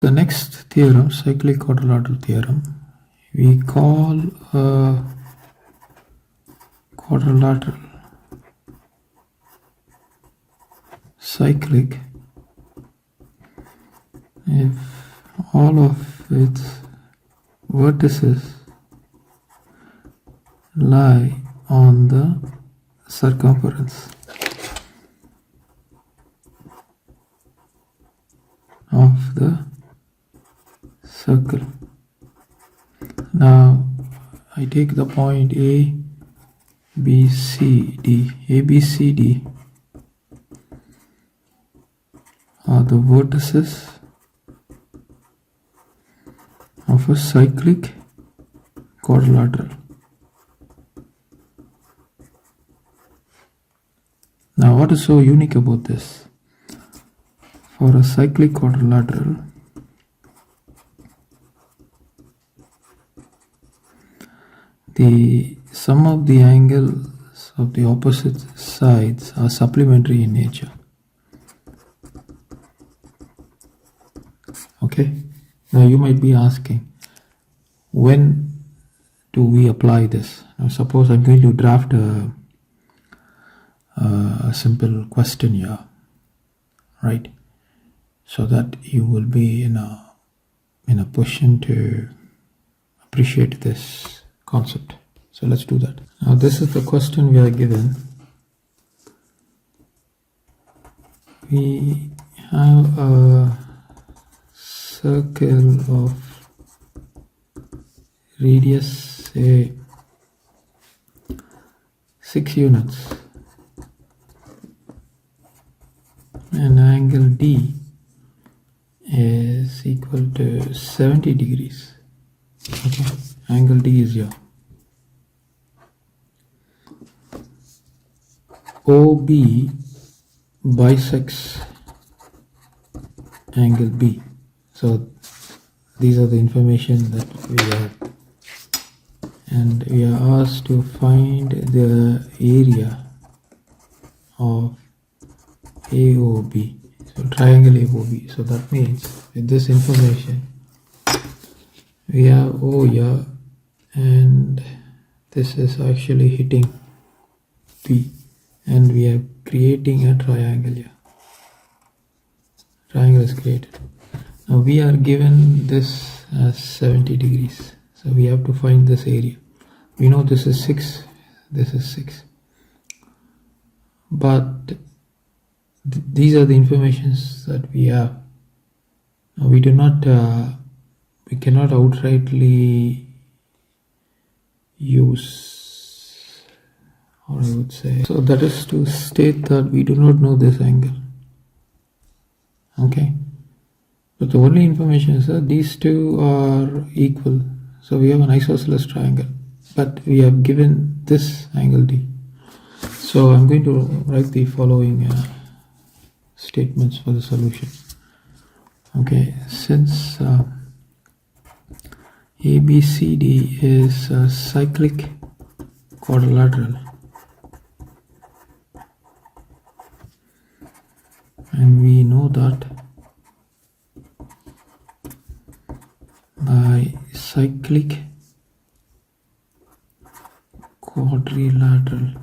The next theorem, cyclic quadrilateral theorem, we call a quadrilateral cyclic if all of its vertices lie on the circumference of the circle. Now I take the point A, B, C, D. A, B, C, D are the vertices of a cyclic quadrilateral. Now what is so unique about this? For a cyclic quadrilateral, the sum of the angles of the opposite sides are supplementary in nature. Okay, now you might be asking, when do we apply this? Now suppose I'm going to draft a simple question here, right? So that you will be in a position to appreciate this concept. So let's do that. Now this is the question we are given. We have a circle of radius, say 6 units, and angle D is equal to 70 degrees. Okay, angle D is here. OB bisects angle B. So these are the information that we have, and we are asked to find the area of AOB. So triangle AOB. So that means with this information we have O here, and this is actually hitting B, and we are creating a triangle here. Triangle is created. Now we are given this as 70 degrees. So we have to find this area. We know this is 6, this is 6. But these are the informations that we have. Now we cannot outrightly use, or I would say, so that is to state that we do not know this angle. Okay, but the only information is that these two are equal. So we have an isosceles triangle, but we have given this angle D. So I'm going to write the following statements for the solution. Okay, since ABCD is a cyclic quadrilateral, and we know that by cyclic quadrilateral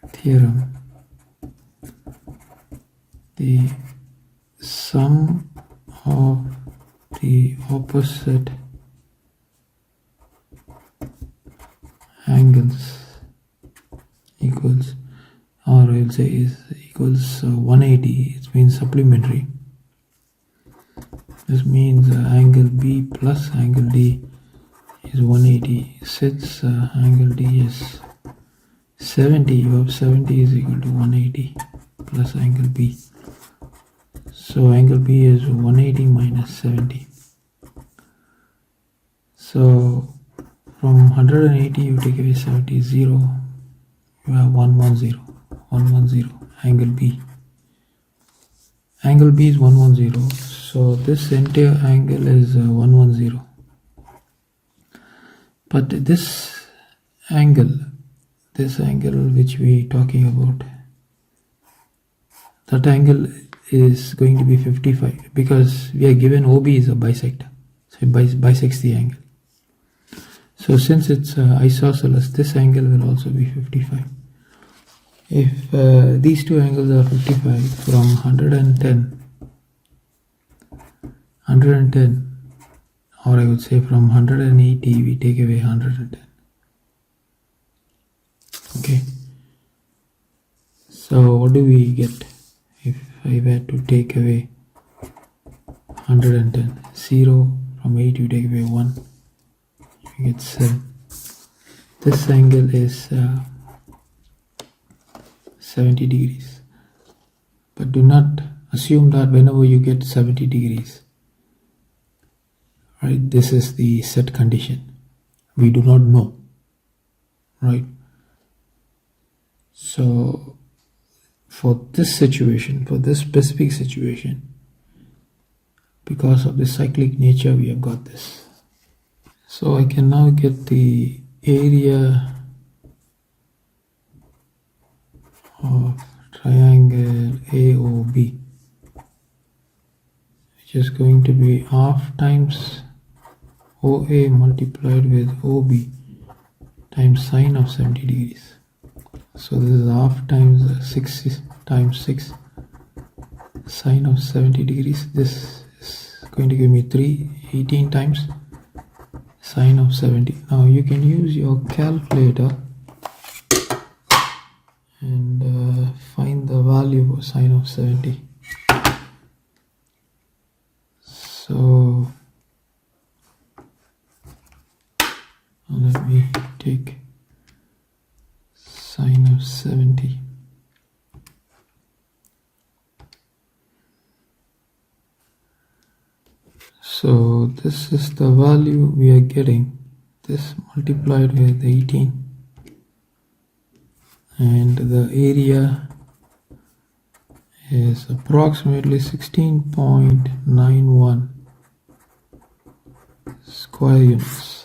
theorem, the sum of the opposite angles equals, or I will say is equals 180. It means supplementary. This means angle B plus angle D is 180. Since angle D is 70, you have 70 is equal to 180 plus angle B. So angle B is 180 minus 70. So from 180 you take away 70, 0, you have 110, 110, angle B. Angle B is 110, so this entire angle is 110. But this angle which we talking about, that angle is going to be 55 because we are given OB is a bisector, so it bisects the angle. So since it's isosceles, this angle will also be 55. If these two angles are 55, from 110, or I would say from 180, we take away 110. Okay. So what do we get if I were to take away 110? 0 from 8 you take away 1, you get 7. This angle is 70 degrees. But do not assume that whenever you get 70 degrees, right, this is the set condition. We do not know, right? So for this situation, for this specific situation, because of the cyclic nature, we have got this. So I can now get the area of triangle AOB, which is going to be half times OA multiplied with OB times sine of 70 degrees. So this is half times 6 times 6 sine of 70 degrees. This is going to give me 18 times sine of 70. Now you can use your calculator and find the value of sine of 70. So let me take sine of 70. So this is the value we are getting, this multiplied with 18, and the area is approximately 16.91 square units.